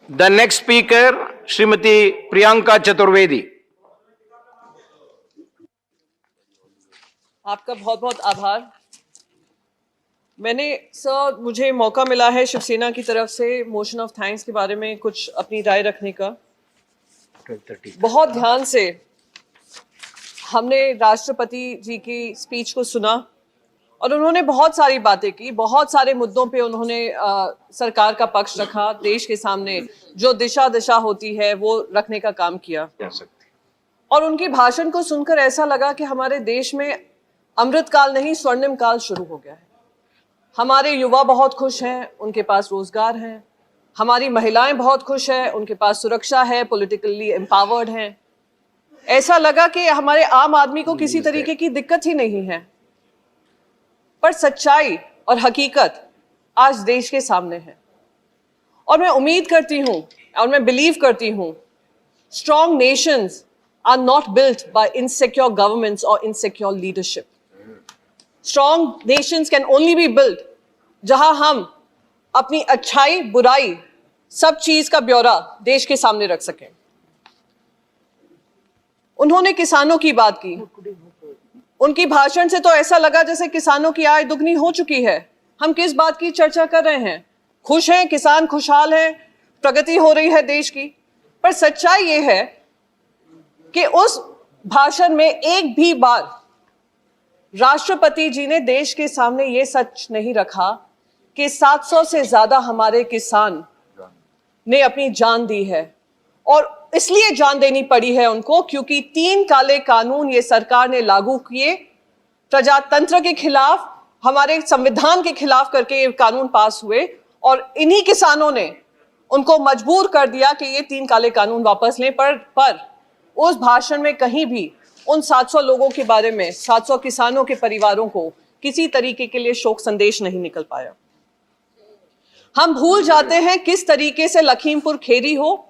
The next speaker, Srimati Priyanka Chaturvedi. आपका बहुत बहुत आभार। मुझे मौका मिला है शिवसेना की तरफ से मोशन ऑफ थैंक्स के बारे में कुछ अपनी राय रखने का। बहुत ध्यान से हमने राष्ट्रपति जी की स्पीच को सुना और उन्होंने बहुत सारी बातें की, बहुत सारे मुद्दों पे उन्होंने सरकार का पक्ष रखा, देश के सामने जो दिशा होती है वो रखने का काम किया। और उनकी भाषण को सुनकर ऐसा लगा कि हमारे देश में अमृतकाल नहीं स्वर्णिम काल शुरू हो गया है। हमारे युवा बहुत खुश हैं, उनके पास रोजगार है। हमारी महिलाएं बहुत खुश हैं, उनके पास सुरक्षा है, पॉलिटिकली एम्पावर्ड हैं। ऐसा लगा कि हमारे आम आदमी को किसी तरीके की दिक्कत ही नहीं है। पर सच्चाई और हकीकत आज देश के सामने है और मैं उम्मीद करती हूं और मैं बिलीव करती हूं, strong nations are not built by insecure governments और insecure leadership. Strong nations can only be built जहां हम अपनी अच्छाई बुराई सब चीज का ब्यौरा देश के सामने रख सकें। उन्होंने किसानों की बात की। उनकी भाषण से तो ऐसा लगा जैसे किसानों की आय दुगनी हो चुकी है। हम किस बात की चर्चा कर रहे हैं? खुश हैं किसान, खुशहाल हैं, प्रगति हो रही है देश की। पर सच्चाई ये है कि उस भाषण में एक भी बार राष्ट्रपति जी ने देश के सामने ये सच नहीं रखा कि 700 से ज्यादा हमारे किसान ने अपनी जान दी है और इसलिए जान देनी पड़ी है उनको क्योंकि 3 काले कानून ये सरकार ने लागू किए, प्रजातंत्र के खिलाफ, हमारे संविधान के खिलाफ करके ये कानून पास हुए और इन्हीं किसानों ने उनको मजबूर कर दिया कि ये 3 काले कानून वापस लें। पर उस भाषण में कहीं भी उन 700 लोगों के बारे में, 700 किसानों के परिवारों को किसी तरीके के लिए शोक संदेश नहीं निकल पाया। हम भूल जाते हैं किस तरीके से लखीमपुर खेरी हो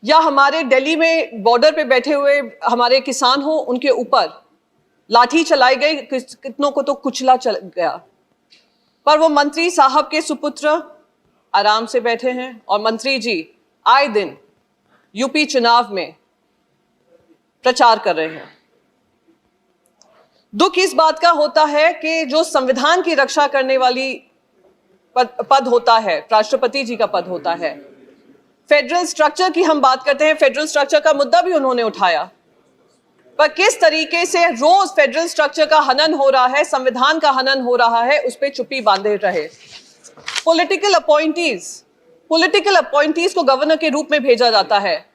या हमारे दिल्ली में बॉर्डर पे बैठे हुए हमारे किसान हो, उनके ऊपर लाठी चलाई गई, कितनों को तो कुचला चल गया। पर वो मंत्री साहब के सुपुत्र आराम से बैठे हैं और मंत्री जी आए दिन यूपी चुनाव में प्रचार कर रहे हैं। दुख इस बात का होता है कि जो संविधान की रक्षा करने वाली पद होता है, राष्ट्रपति जी का पद होता है, फेडरल स्ट्रक्चर की हम बात करते हैं, फेडरल स्ट्रक्चर का मुद्दा भी उन्होंने उठाया। पर किस तरीके से रोज फेडरल स्ट्रक्चर का हनन हो रहा है, संविधान का हनन हो रहा है, उस पर चुप्पी बांधे रहे। पॉलिटिकल अपॉइंटीज को गवर्नर के रूप में भेजा जाता है।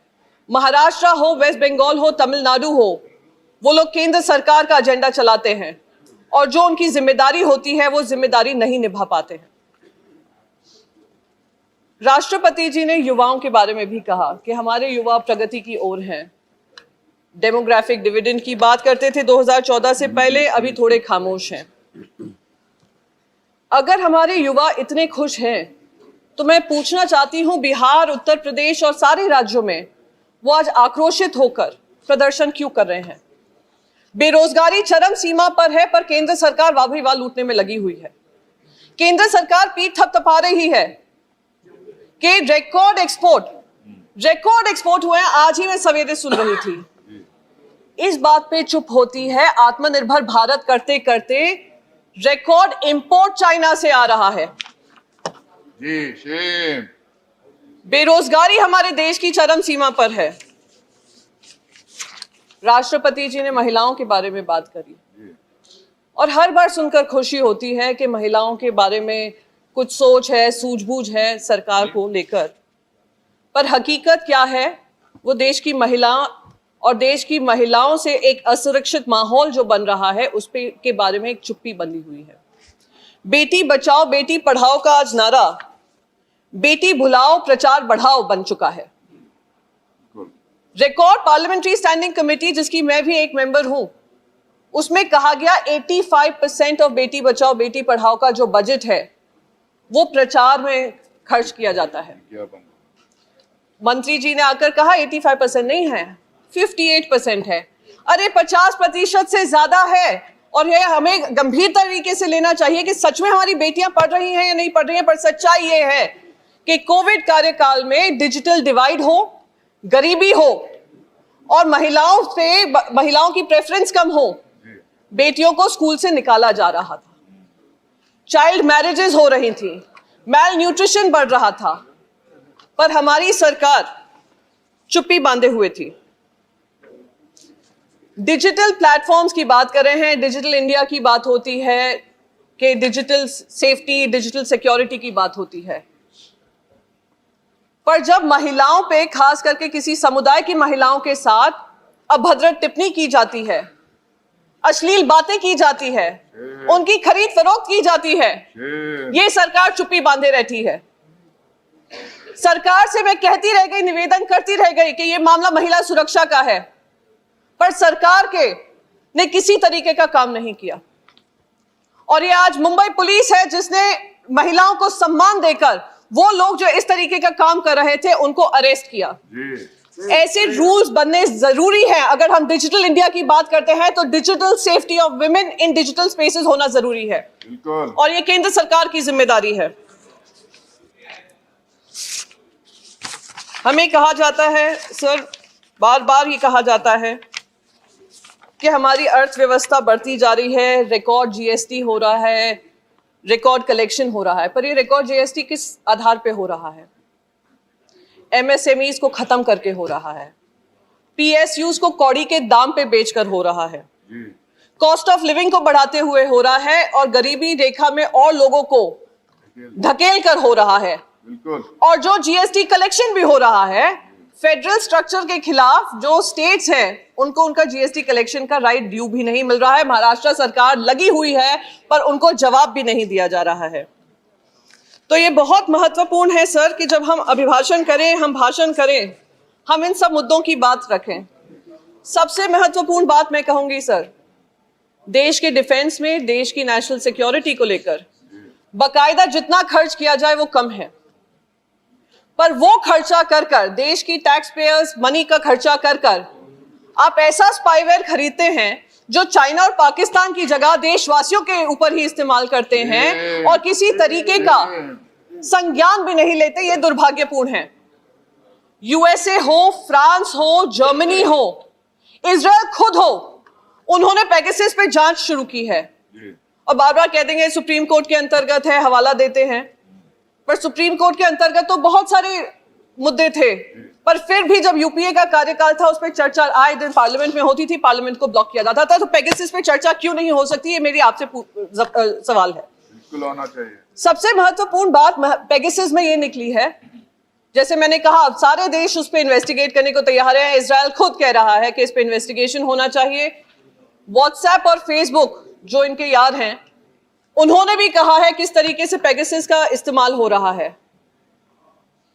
महाराष्ट्र हो, वेस्ट बंगाल हो, तमिलनाडु हो, वो लोग केंद्र सरकार का एजेंडा चलाते हैं और जो उनकी जिम्मेदारी होती है वो जिम्मेदारी नहीं निभा पाते हैं। राष्ट्रपति जी ने युवाओं के बारे में भी कहा कि हमारे युवा प्रगति की ओर हैं। डेमोग्राफिक डिविडेंड की बात करते थे 2014 से पहले, अभी थोड़े खामोश हैं। अगर हमारे युवा इतने खुश हैं तो मैं पूछना चाहती हूं, बिहार, उत्तर प्रदेश और सारे राज्यों में वो आज आक्रोशित होकर प्रदर्शन क्यों कर रहे हैं? बेरोजगारी चरम सीमा पर है पर केंद्र सरकार वाह भाई वाह लूटने में लगी हुई है। केंद्र सरकार पीठ थपथपा रही है कि रिकॉर्ड एक्सपोर्ट हुए हैं। आज ही मैं सवेरे सुन रही थी। इस बात पे चुप होती है। आत्मनिर्भर भारत करते करते रिकॉर्ड इंपोर्ट चाइना से आ रहा है। जी शेम। बेरोजगारी हमारे देश की चरम सीमा पर है। राष्ट्रपति जी ने महिलाओं के बारे में बात करी और हर बार सुनकर खुशी होती है कि महिलाओं के बारे में कुछ सोच है, सूझबूझ है सरकार को लेकर। पर हकीकत क्या है? वो देश की महिला और देश की महिलाओं से एक असुरक्षित माहौल जो बन रहा है उस पे के बारे में एक चुप्पी बंधी हुई है। बेटी बचाओ बेटी पढ़ाओ का आज नारा बेटी भुलाओ प्रचार बढ़ाओ बन चुका है। रिकॉर्ड पार्लियामेंट्री स्टैंडिंग कमेटी, जिसकी मैं भी एक मेंबर हूं, उसमें कहा गया 85% ऑफ बेटी बचाओ बेटी पढ़ाओ का जो बजट है वो प्रचार में खर्च किया जाता है। मंत्री जी ने आकर कहा 85% नहीं है, 58% है। अरे 50% से ज्यादा है और ये हमें गंभीर तरीके से लेना चाहिए कि सच में हमारी बेटियां पढ़ रही हैं या नहीं पढ़ रही हैं। पर सच्चाई ये है कि कोविड कार्यकाल में डिजिटल डिवाइड हो, गरीबी हो और महिलाओं की प्रेफरेंस कम हो, बेटियों को स्कूल से निकाला जा रहा था, चाइल्ड मैरिजेस हो रही थी, मैल न्यूट्रिशन बढ़ रहा था, पर हमारी सरकार चुप्पी बांधे हुए थी। डिजिटल प्लेटफॉर्म्स की बात कर रहे हैं, डिजिटल इंडिया की बात होती है कि डिजिटल सेफ्टी, डिजिटल सिक्योरिटी की बात होती है, पर जब महिलाओं पे, खास करके किसी समुदाय की महिलाओं के साथ अभद्र टिप्पणी की जाती है, अश्लील बातें की जाती है, उनकी खरीद फरोख्त की जाती है, ये सरकार चुप्पी बांधे रहती है। सरकार से मैं कहती रह गई, निवेदन करती रह गई कि ये मामला महिला सुरक्षा का है, पर सरकार ने किसी तरीके का काम नहीं किया। और ये आज मुंबई पुलिस है जिसने महिलाओं को सम्मान देकर वो लोग जो इस तरीके का काम कर रहे थे उनको अरेस्ट किया। ऐसे रूल्स बनने जरूरी हैं। अगर हम डिजिटल इंडिया की बात करते हैं तो digital safety of women in digital spaces होना जरूरी है, और ये केंद्र सरकार की जिम्मेदारी है। हमें कहा जाता है सर, बार बार ये कहा जाता है कि हमारी अर्थव्यवस्था बढ़ती जा रही है, रिकॉर्ड जीएसटी हो रहा है, रिकॉर्ड कलेक्शन हो रहा है, पर ये रिकॉर्ड जीएसटी किस आधार पे हो रहा है? एमएसएमईज को खत्म करके हो रहा है, पीएसयूज को कौड़ी के दाम पे बेचकर हो रहा है, कॉस्ट ऑफ लिविंग को बढ़ाते हुए हो रहा है, और गरीबी रेखा में और लोगों को धकेल कर हो रहा है। और जो जीएसटी कलेक्शन भी हो रहा है, फेडरल स्ट्रक्चर के खिलाफ जो स्टेट्स हैं उनको उनका जीएसटी कलेक्शन का राइट ड्यू भी नहीं मिल रहा है। महाराष्ट्र सरकार लगी हुई है पर उनको जवाब भी नहीं दिया जा रहा है। तो ये बहुत महत्वपूर्ण है सर कि जब हम अभिभाषण करें, हम भाषण करें, हम इन सब मुद्दों की बात रखें। सबसे महत्वपूर्ण बात मैं कहूंगी सर, देश के डिफेंस में, देश की नेशनल सिक्योरिटी को लेकर बाकायदा जितना खर्च किया जाए वो कम है, पर वो खर्चा कर कर, देश की टैक्स पेयर्स मनी का खर्चा कर कर आप ऐसा स्पाईवेयर खरीदते हैं जो चाइना और पाकिस्तान की जगह देशवासियों के ऊपर ही इस्तेमाल करते हैं और किसी तरीके का संज्ञान भी नहीं लेते। ये दुर्भाग्यपूर्ण है। यूएसए हो, फ्रांस हो, जर्मनी हो, इजराइल खुद हो, उन्होंने पेगासस पे जांच शुरू की है, और बार बार कह देंगे सुप्रीम कोर्ट के अंतर्गत है, हवाला देते हैं, पर सुप्रीम कोर्ट के अंतर्गत तो बहुत सारे मुद्दे थे, पर फिर भी जब यूपीए का कार्यकाल था उस पर चर्चा आए दिन पार्लियामेंट में होती थी, पार्लियामेंट को ब्लॉक किया जाता था। तो पेगासस पे चर्चा क्यों नहीं हो सकती, ये मेरी आपसे सवाल है। बिल्कुल होना चाहिए। सबसे महत्वपूर्ण बात पेगासस में ये निकली है, जैसे मैंने कहा सारे देश उस पर इन्वेस्टिगेट करने को तैयार है। इजराइल खुद कह रहा है कि इस पर इन्वेस्टिगेशन होना चाहिए। व्हाट्सएप और फेसबुक जो इनके यार हैं उन्होंने भी कहा है किस तरीके से पेगासस का इस्तेमाल हो रहा है।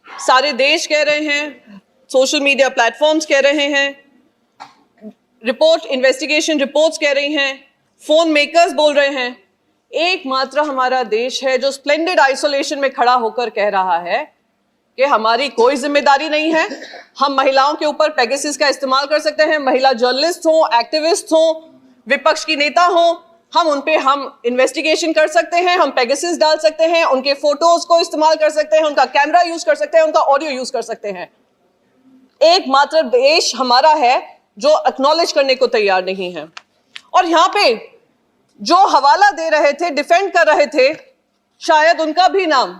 सारे देश कह रहे हैं, सोशल मीडिया प्लेटफॉर्म्स कह रहे हैं, रिपोर्ट इन्वेस्टिगेशन रिपोर्ट्स कह रही हैं, फोन मेकर्स बोल रहे हैं। एकमात्र हमारा देश है जो स्प्लेंडेड आइसोलेशन में खड़ा होकर कह रहा है कि हमारी कोई जिम्मेदारी नहीं है, हम महिलाओं के ऊपर पेगासस का इस्तेमाल कर सकते हैं। महिला जर्नलिस्ट हो, एक्टिविस्ट हो, विपक्ष की नेता हो, हम उन पे हम इन्वेस्टिगेशन कर सकते हैं, हम पेगासस डाल सकते हैं, उनके फोटोज को इस्तेमाल कर सकते हैं, उनका कैमरा यूज कर सकते हैं, उनका ऑडियो यूज कर सकते हैं। एकमात्र देश हमारा है जो एक्नॉलेज करने को तैयार नहीं है। और यहाँ पे जो हवाला दे रहे थे, डिफेंड कर रहे थे, शायद उनका भी नाम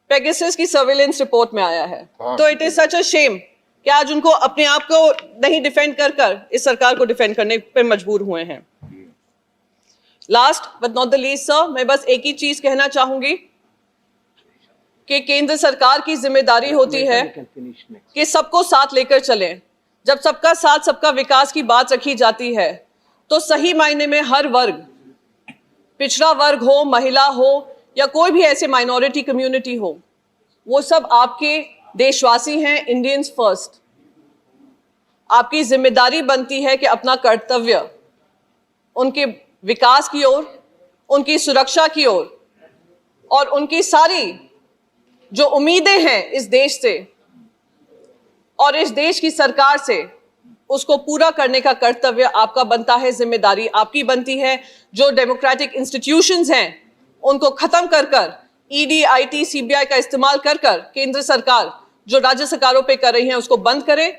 पेगासस की सर्वेलेंस रिपोर्ट में आया है। तो it is such a shame कि आज उनको अपने आप को नहीं डिफेंड कर इस सरकार को डिफेंड करने पर मजबूर हुए हैं। Last but not the least sir, मैं बस एक ही चीज कहना चाहूंगी कि केंद्र सरकार की जिम्मेदारी होती है कि सबको साथ लेकर चलें। जब सबका साथ, सबका विकास की बात रखी जाती है तो सही मायने में हर वर्ग, पिछड़ा वर्ग हो, महिला हो या कोई भी ऐसे माइनॉरिटी कम्युनिटी हो, वो सब आपके देशवासी हैं। Indians first. आपकी जिम्मेदारी बनती है कि अपना कर्तव्य उनके विकास की ओर, उनकी सुरक्षा की ओर और उनकी सारी जो उम्मीदें हैं इस देश से और इस देश की सरकार से, उसको पूरा करने का कर्तव्य आपका बनता है, जिम्मेदारी आपकी बनती है। जो डेमोक्रेटिक इंस्टीट्यूशंस हैं उनको खत्म कर ईडी, आईटी, सीबीआई का इस्तेमाल कर कर केंद्र सरकार जो राज्य सरकारों पे कर रही है उसको बंद करे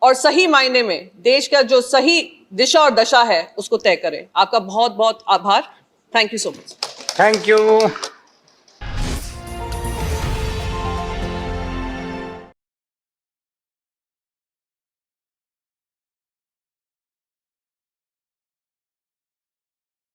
और सही मायने में देश का जो सही दिशा और दशा है उसको तय करे। आपका बहुत बहुत आभार। Thank you so much. Thank you.